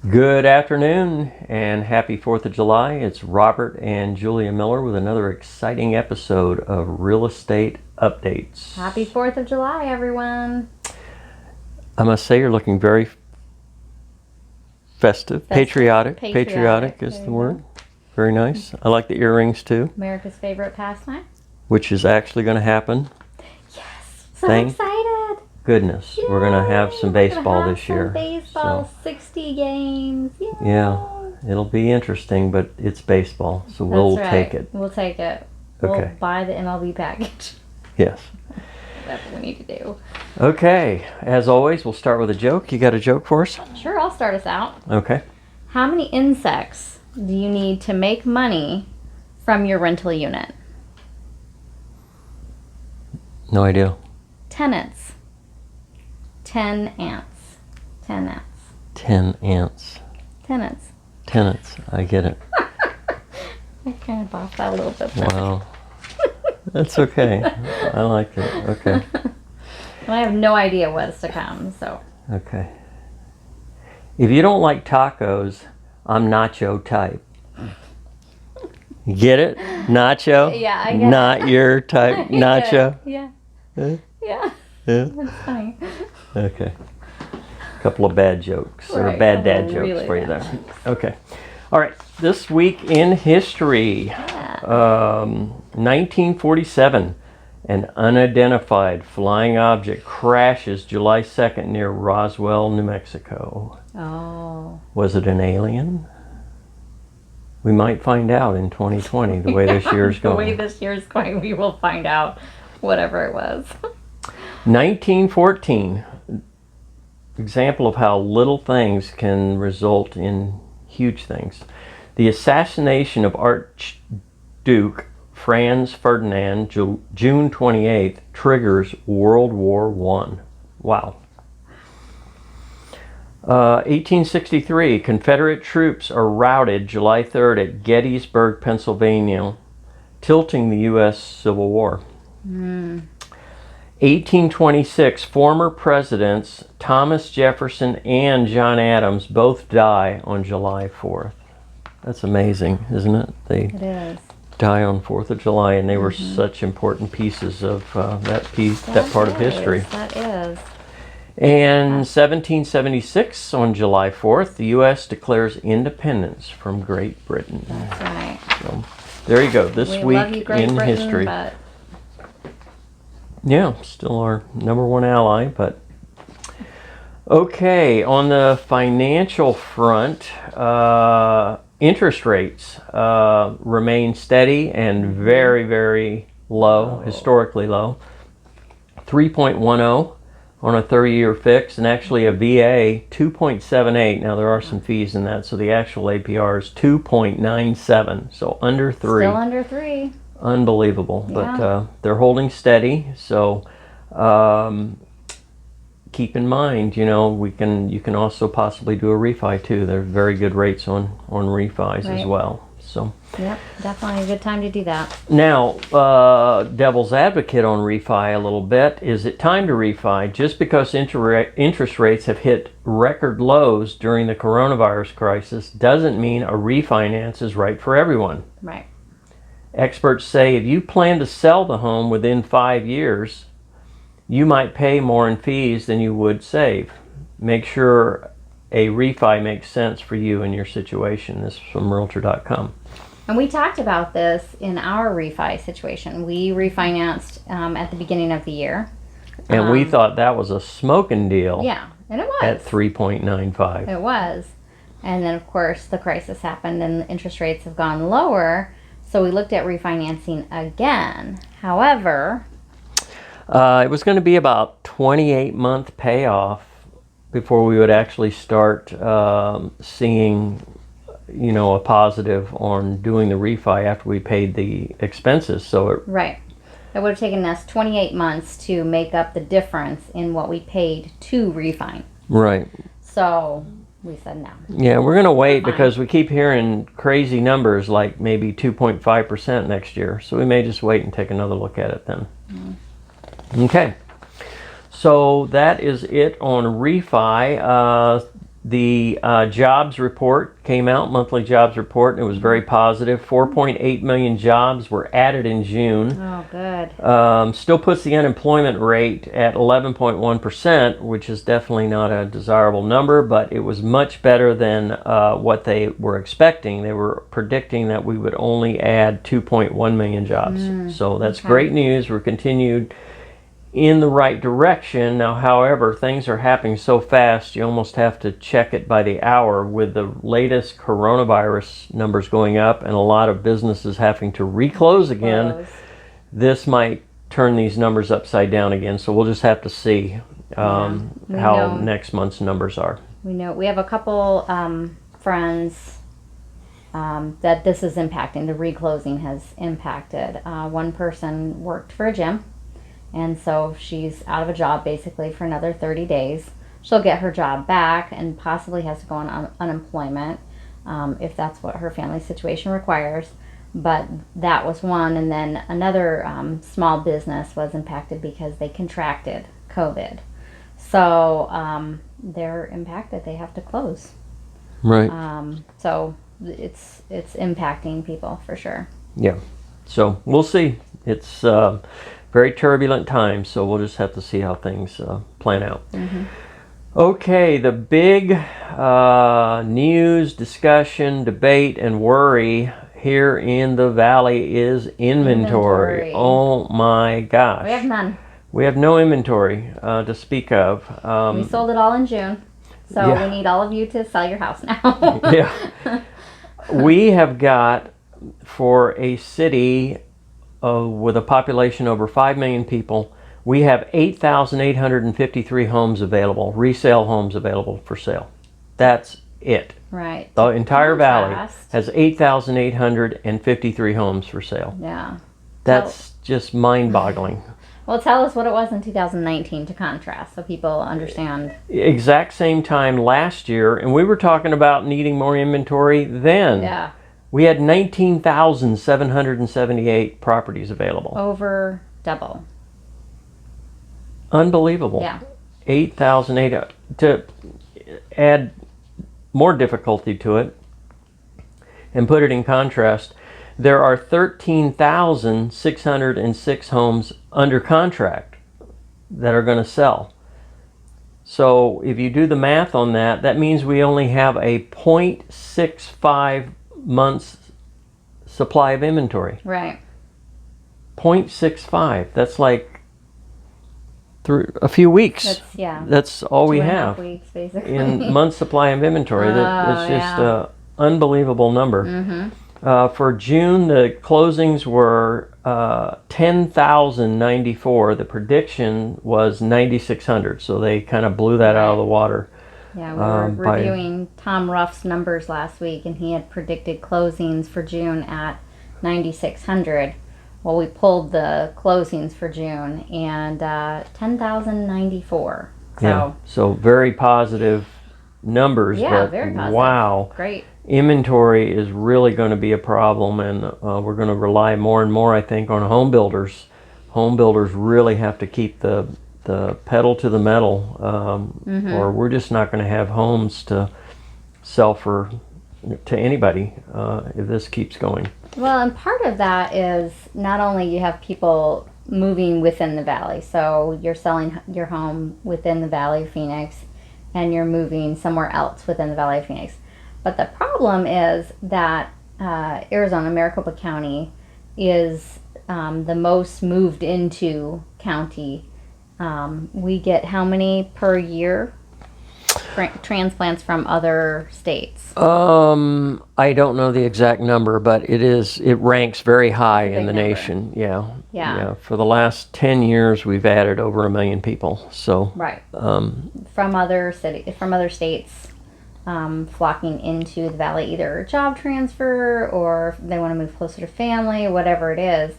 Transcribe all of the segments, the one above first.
Good afternoon and happy 4th of July. It's Robert and Julia Miller with another exciting episode of Real Estate Updates. Happy 4th of July, everyone. I must say you're looking very festive. Patriotic. Patriotic is the word. Very nice. I like the earrings too. America's favorite pastime. Which is actually going to happen. Yes. So excited. Goodness. Yay. We're going to have some baseball this year. Baseball, 60 games. Yay. Yeah. It'll be interesting, but it's baseball, so we'll take it. We'll take it. Okay. We'll buy the MLB package. Yes. That's what we need to do. Okay. As always, we'll start with a joke. You got a joke for us? Sure, I'll start us out. Okay. How many insects do you need to make money from your rental unit? No idea. Tenants. 10 ants. 10 ants. 10 ants. Tenants. Tenants. I get it. I kind of boffed that a little bit. Wow. That's okay. I like it. Okay. Well, I have no idea what's to come, so. Okay. If you don't like tacos, I'm nacho type. You get it? Nacho? Yeah, I get Not your type. Nacho? Yeah. Huh? Yeah. Yeah? That's funny. Okay. Couple of bad jokes or Right, bad dad couple jokes really for you bad there. Okay. All right. This week in history, Yeah. 1947, an unidentified flying object crashes July 2nd near Roswell, New Mexico. Oh. Was it an alien? We might find out in 2020, the way this year's going. The way this year's going, we will find out whatever it was. 1914, example of how little things can result in huge things. The assassination of Archduke Franz Ferdinand, June 28th, triggers World War I. Wow. 1863, Confederate troops are routed July 3rd at Gettysburg, Pennsylvania, tilting the U.S. Civil War. 1826, former presidents Thomas Jefferson and John Adams both die on July 4th. That's amazing, isn't it? It is. Die on 4th of July, and they were such important pieces of that part of history. That is. And 1776, on July 4th, the U.S. declares independence from Great Britain. That's right. So, there you go. This We week love you, Great in Britain, history. But Yeah, still our number one ally, but okay, on the financial front, interest rates remain steady and very, very low, historically low. 3.10 on a 30-year fix, and actually a VA 2.78. Now there are some fees in that, so the actual APR is 2.97, so under 3. still under 3. Unbelievable, Yeah. but they're holding steady. So keep in mind, you can also possibly do a refi too. There's very good rates on refis as Right. well. So Yep, definitely a good time to do that. now, devil's advocate on refi a little bit. Is it time to refi? Just because interest rates have hit record lows during the coronavirus crisis doesn't mean a refinance is right for everyone. Right. Experts say if you plan to sell the home within 5 years, you might pay more in fees than you would save. Make sure a refi makes sense for you and your situation. This is from Realtor.com. And we talked about this in our refi situation. We refinanced at the beginning of the year. And we thought that was a smoking deal. Yeah, and it was. At 3.95. It was. And then, of course, the crisis happened and the interest rates have gone lower. So we looked at refinancing again. However, it was going to be about 28-month payoff before we would actually start seeing, a positive on doing the refi after we paid the expenses. So right. It would have taken us 28 months to make up the difference in what we paid to refi. right. So we said no. Yeah, we're going to wait Fine. because we keep hearing crazy numbers like maybe 2.5% next year. So we may just wait and take another look at it then. Okay. So that is it on refi. The jobs report came out, monthly jobs report, and it was very positive. 4.8 million jobs were added in June. Oh, good. Still puts the unemployment rate at 11.1%, which is definitely not a desirable number, but it was much better than what they were expecting. They were predicting that we would only add 2.1 million jobs. So that's great news. We're continued in the right direction. Now, however, things are happening so fast, you almost have to check it by the hour. With the latest coronavirus numbers going up and a lot of businesses having to reclose again, this might turn these numbers upside down again. So we'll just have to see how next month's numbers are. We have a couple friends that this is impacting. The reclosing has impacted. One person worked for a gym, and so she's out of a job basically for another 30 days. She'll get her job back and possibly has to go on unemployment if that's what her family situation requires. But that was one. And then another small business was impacted because they contracted COVID. So they're impacted. They have to close. Right. So it's impacting people for sure. Yeah. So we'll see. It's very turbulent times, so we'll just have to see how things plan out. Okay, the big news, discussion, debate, and worry here in the valley is inventory. Oh my gosh. We have none. We have no inventory to speak of. We sold it all in June, so we need all of you to sell your house now. Yeah. We have got, for a city with a population over 5 million people, we have 8,853 homes available, resale homes available for sale. That's it. Right. The entire valley has 8,853 homes for sale. Yeah. That's just mind-boggling. Well, tell us what it was in 2019 to contrast so people understand. Exact same time last year, and we were talking about needing more inventory then. Yeah. We had 19,778 properties available. Over double. Unbelievable. Yeah. 8,800. To add more difficulty to it and put it in contrast, there are 13,606 homes under contract that are going to sell. So if you do the math on that, that means we only have a 0.65 months supply of inventory. Right. 0.65. That's like a few weeks. That's all we have. 2.5 weeks, basically. In months supply of inventory. That's just an unbelievable number. For June, the closings were 10,094. The prediction was 9,600. So they kind of blew that out of the water. Yeah, we were reviewing Tom Ruff's numbers last week, and he had predicted closings for June at 9,600. Well, we pulled the closings for June, and 10,094. So very positive numbers. Yeah, but very positive. Wow. Great. Inventory is really going to be a problem, and we're going to rely more and more, I think, on home builders. Home builders really have to keep the pedal to the metal, or we're just not going to have homes to sell to anybody if this keeps going. Well, and part of that is not only you have people moving within the valley, so you're selling your home within the Valley of Phoenix and you're moving somewhere else within the Valley of Phoenix. But the problem is that Arizona, Maricopa County, is the most moved into county. We get how many per year transplants from other states? I don't know the exact number, but it ranks very high in the nation. Yeah. For the last 10 years, we've added over 1 million people. So right. From other states. Flocking into the valley, either job transfer or they want to move closer to family, whatever it is.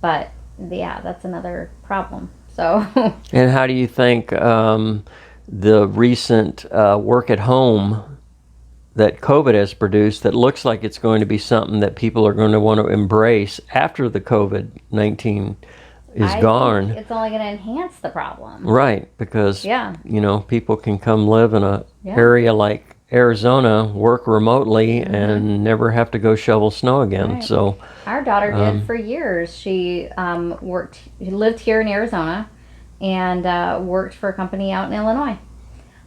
But yeah, that's another problem. So. And how do you think the recent work at home that COVID has produced, that looks like it's going to be something that people are going to want to embrace after the COVID-19 is gone? Think it's only going to enhance the problem. Right, because people can come live in an area like Arizona, work remotely, and never have to go shovel snow again. Right. So Our daughter did for years. She lived here in Arizona, and worked for a company out in Illinois.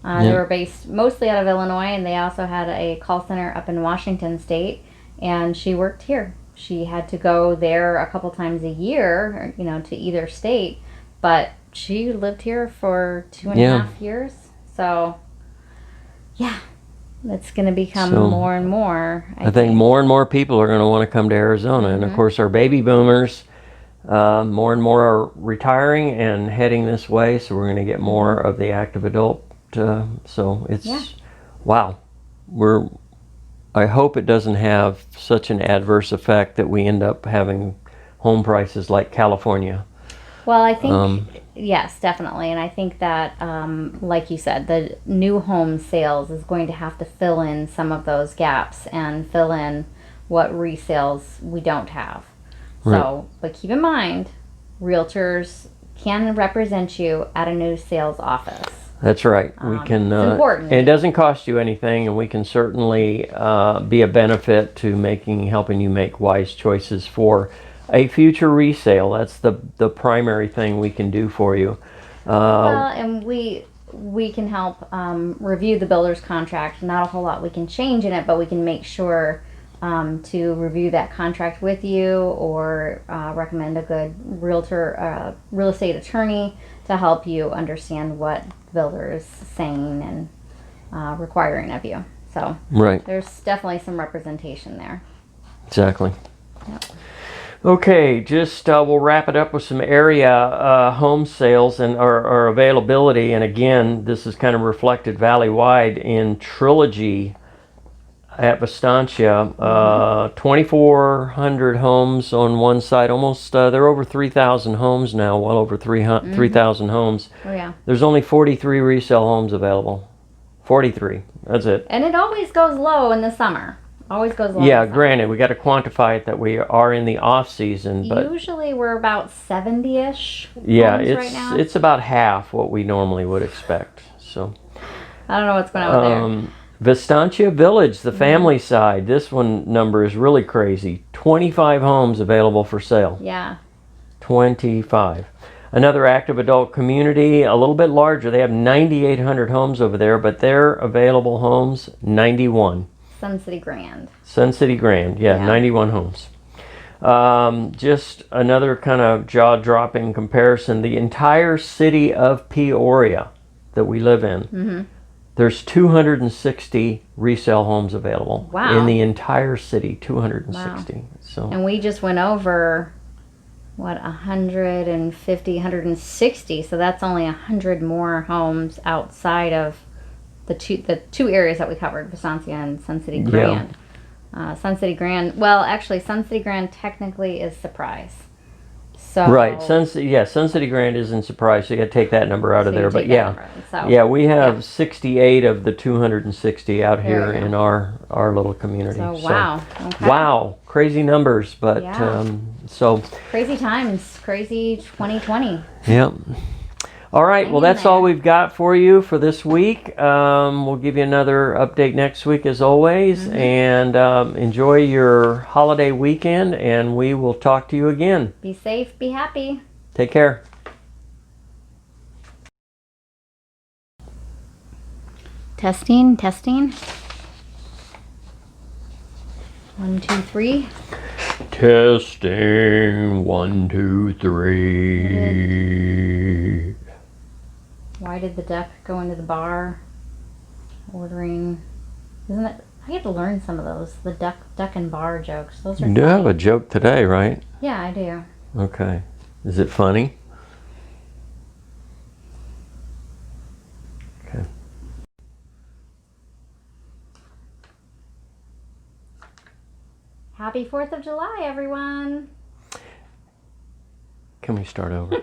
They Yeah. were based mostly out of Illinois, and they also had a call center up in Washington State. And she worked here. She had to go there a couple times a year, to either state. But she lived here for 2.5 years. So, yeah, it's going to become So, more and more. I think more and more people are going to want to come to Arizona. And of course, our baby boomers, more and more are retiring and heading this way. So we're going to get more of the active adult. So it's, wow. I hope it doesn't have such an adverse effect that we end up having home prices like California. Well, I think, yes, definitely. And I think that, like you said, the new home sales is going to have to fill in some of those gaps and fill in what resales we don't have. Right. So, but keep in mind, realtors can represent you at a new sales office. That's right. We can. It's important. And it doesn't cost you anything, and we can certainly be a benefit to helping you make wise choices for a future resale. That's the primary thing we can do for you. Well, and we can help review the builder's contract. Not a whole lot we can change in it, but we can make sure to review that contract with you, or recommend a good realtor, real estate attorney to help you understand what the builder is saying and requiring of you. So Right. there's definitely some representation there. Exactly. Yep. Okay, just we'll wrap it up with some area home sales and our availability. And again, this is kind of reflected valley-wide in Trilogy at Vistancia. 2,400 homes on one side. Almost, they're over 3,000 homes now, well over 3,000 homes. Oh, yeah. There's only 43 resale homes available. 43, that's it. And it always goes low in the summer. Always goes low. Yeah, granted, we got to quantify it that we are in the off season, but usually we're about 70-ish yeah, homes it's right now. it's about half what we normally would expect. So I don't know what's going on there. Vistancia Village, the family side, this one number is really crazy. 25 homes available for sale. Yeah. 25. Another active adult community, a little bit larger. They have 9,800 homes over there, but their available homes, 91. Sun City Grand. Sun City Grand, yeah. 91 homes. Just another kind of jaw-dropping comparison. The entire city of Peoria that we live in, there's 260 resale homes available. Wow. In the entire city, 260. Wow. So. And we just went over, 150, 160. So that's only 100 more homes outside of the two areas that we covered, Vistancia and Sun City Grand. Sun City Grand, well, actually, Sun City Grand technically is Surprise. So Right, Sun City Grand is in Surprise, so you got to take that number out of there. But yeah, we have 68 of the 260 out here in our little community. So wow, okay. Wow, crazy numbers, but so crazy times, crazy 2020. Yeah. All right, well, that's all we've got for you for this week. We'll give you another update next week as always, and enjoy your holiday weekend, and we will talk to you again. Be safe, be happy. Take care. Testing. 1, 2, 3. Testing, 1, 2, 3. Why did the duck go into the bar? Ordering. Isn't it? I get to learn some of those. The duck and bar jokes. Those are You do funny. have a joke today, right? Yeah, I do. Okay. Is it funny? Okay. Happy 4th of July, everyone. Can we start over?